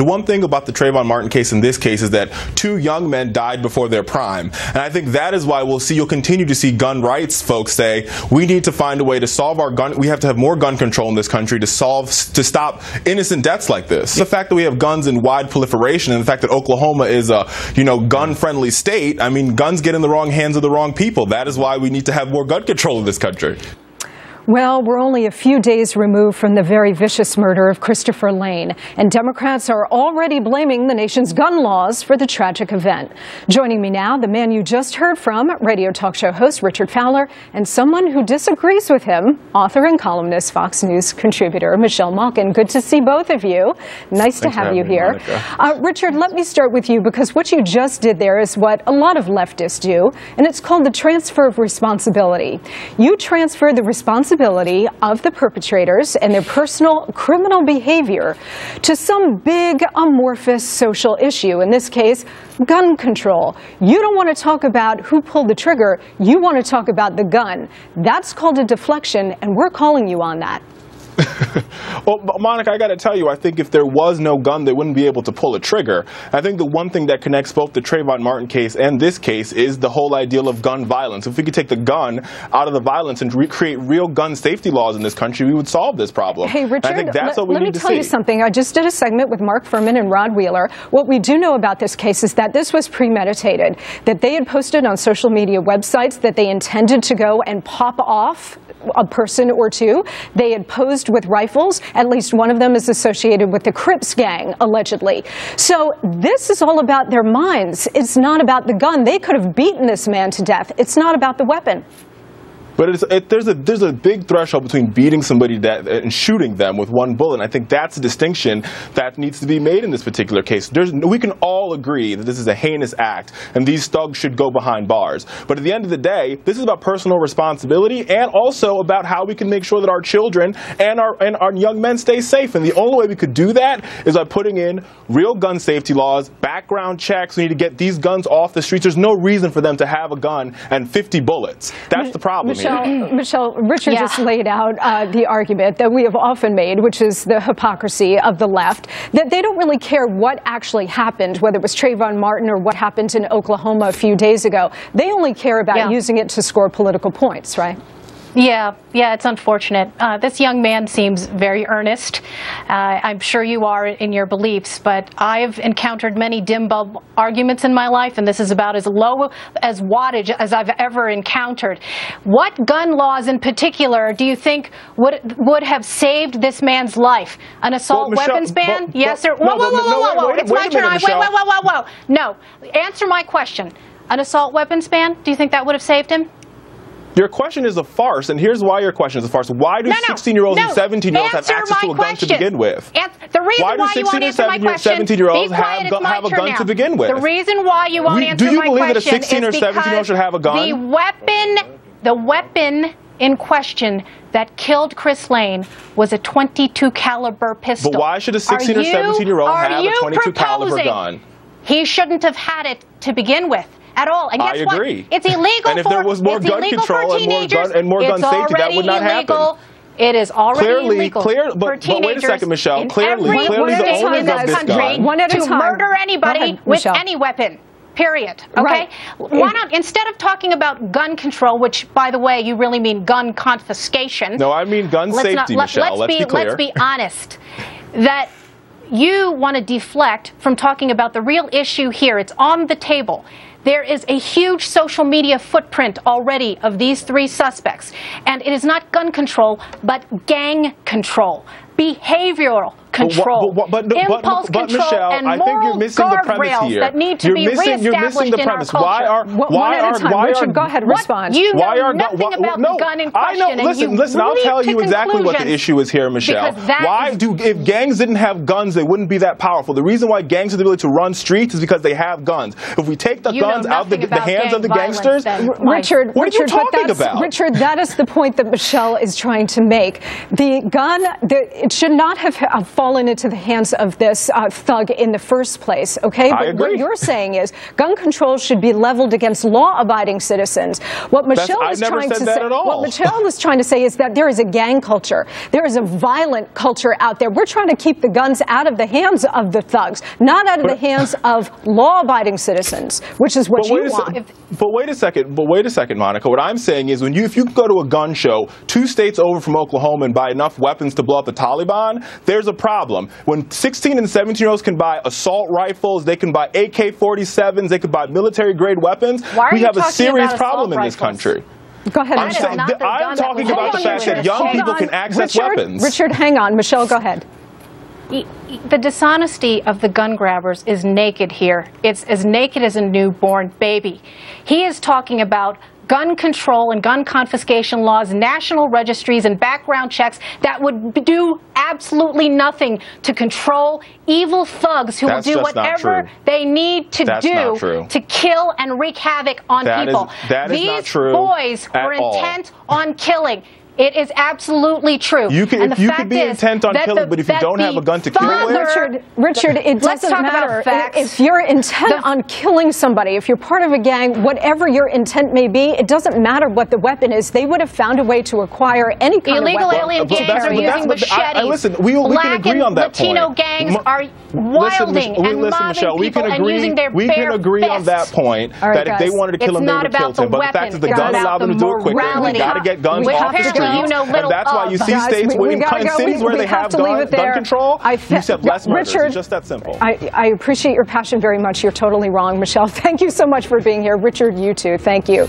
The one thing about the Trayvon Martin case in this case is that 2 young men died before their prime. And I think that is why you'll continue to see gun rights folks say, we need to find a way to solve our gun, we have to have more gun control in this country to stop innocent deaths like this. The fact that we have guns in wide proliferation and the fact that Oklahoma is a, gun-friendly state, I mean, guns get in the wrong hands of the wrong people. That is why we need to have more gun control in this country. Well, we're only a few days removed from the very vicious murder of Christopher Lane, and Democrats are already blaming the nation's gun laws for the tragic event. Joining me now, the man you just heard from, radio talk show host Richard Fowler, and someone who disagrees with him, author and columnist, Fox News contributor Michelle Malkin. Good to see both of you. Nice to have you here. Richard, let me start with you, because what you just did there is what a lot of leftists do, and it's called the transfer of responsibility. You transfer the responsibility of the perpetrators and their personal criminal behavior to some big amorphous social issue, in this case, gun control. You don't want to talk about who pulled the trigger, you want to talk about the gun. That's called a deflection, and we're calling you on that. Well, Monica, I got to tell you, I think if there was no gun, they wouldn't be able to pull a trigger. I think the one thing that connects both the Trayvon Martin case and this case is the whole ideal of gun violence. If we could take the gun out of the violence and create real gun safety laws in this country, we would solve this problem. Hey, Richard, I think that's what we let me need to tell see. You something. I just did a segment with Mark Furman and Rod Wheeler. What we do know about this case is that this was premeditated, that they had posted on social media websites that they intended to go and pop off a person or two. They had posed with rifles. At least one of them is associated with the Crips gang, allegedly. So this is all about their minds. It's not about the gun. They could have beaten this man to death. It's not about the weapon. But there's a big threshold between beating somebody and shooting them with one bullet. And I think that's a distinction that needs to be made in this particular case. We can all agree that this is a heinous act and these thugs should go behind bars. But at the end of the day, this is about personal responsibility and also about how we can make sure that our children and our young men stay safe. And the only way we could do that is by putting in real gun safety laws, background checks. We need to get these guns off the streets. There's no reason for them to have a gun and 50 bullets. That's the problem. Michelle, Richard just laid out the argument that we have often made, which is the hypocrisy of the left, that they don't really care what actually happened, whether it was Trayvon Martin or what happened in Oklahoma a few days ago. They only care about using it to score political points, right? Yeah, it's unfortunate. This young man seems very earnest. I'm sure you are in your beliefs, but I've encountered many dim bulb arguments in my life, and this is about as low as wattage as I've ever encountered. What gun laws in particular do you think would have saved this man's life? An assault weapons ban? Yes or whoa. It's my turn. Whoa. No, answer my question. An assault weapons ban? Do you think that would have saved him? Your question is a farce, and here's why your question is a farce. Why do 16-year-olds and 17-year-olds have access to a gun to begin with? The reason why you won't answer my question, 17-year-olds have a gun to begin with. The reason why you won't answer my question is because do you believe that a 16 or 17-year-old should have a gun? The weapon in question that killed Chris Lane was a .22 caliber pistol. But why should a 16 or 17-year-old have a .22 caliber gun? He shouldn't have had it to begin with. At all. And guess I agree. What? It's illegal and if there was more gun control and more gun safety, that would not happen. It is already illegal but wait a second, Michelle. Clearly the owners of this gun to murder anybody with any weapon. Period. Okay? Right. Why not, instead of talking about gun control, which, by the way, you really mean gun confiscation. No, I mean gun safety, Michelle. Let's be clear. Let's be honest. That you want to deflect from talking about the real issue here. It's on the table. There is a huge social media footprint already of these 3 suspects. And it is not gun control, but gang control, behavioral control, impulse control, Michelle, and I think you're missing the premise here. That need to be reestablished you're missing the premise. In our culture. Richard, go ahead and respond. You know nothing about the gun in question. I know. Listen, I'll tell you exactly what the issue is here, Michelle. If gangs didn't have guns, they wouldn't be that powerful. The reason why gangs have the ability to run streets is because they have guns. If we take the guns out of the hands of the gangsters, Richard, what are you talking about? Richard, that is the point that Michelle is trying to make. The gun, it should not have fallen into the hands of this thug in the first place, okay? I But agree. what you're saying is gun control should be leveled against law-abiding citizens. What Michelle I is never trying said to that say, at all. what Michelle was trying to say is that there is a gang culture. There is a violent culture out there. We're trying to keep the guns out of the hands of the thugs, not out of the hands of law-abiding citizens, which is what you want. But wait a second, Monica. What I'm saying is if you go to a gun show 2 states over from Oklahoma and buy enough weapons to blow up the Taliban, there's a problem. When 16 and 17-year-olds can buy assault rifles, they can buy AK-47s, they can buy military-grade weapons, we have a serious problem in this country. Go ahead, I'm talking about the fact that young people can access weapons. Richard, hang on. Michelle, go ahead. The dishonesty of the gun grabbers is naked here. It's as naked as a newborn baby. He is talking about gun control and gun confiscation laws, national registries and background checks that would do absolutely nothing to control evil thugs who will do whatever they need to do to kill and wreak havoc on people. These boys were intent on killing. It is absolutely true. You could be intent on killing, but if you don't have a gun to kill with, Richard, it doesn't matter if you're intent on killing somebody. If you're part of a gang, whatever your intent may be, it doesn't matter what the weapon is. They would have found a way to acquire any kind of weapon. Illegal alien gangs are using machetes. Listen, we can agree on that point. Latino gangs are wilding and mobbing people and using their bare fists. We can agree on that point, that if they wanted to kill him, they would kill him. But the fact that the gun allowed them to do it quicker, we got to get guns off the street. And that's why you see states in cities where they have gun control, you have less murders. It's just that simple. I appreciate your passion very much. You're totally wrong, Michelle. Thank you so much for being here. Richard, you too. Thank you.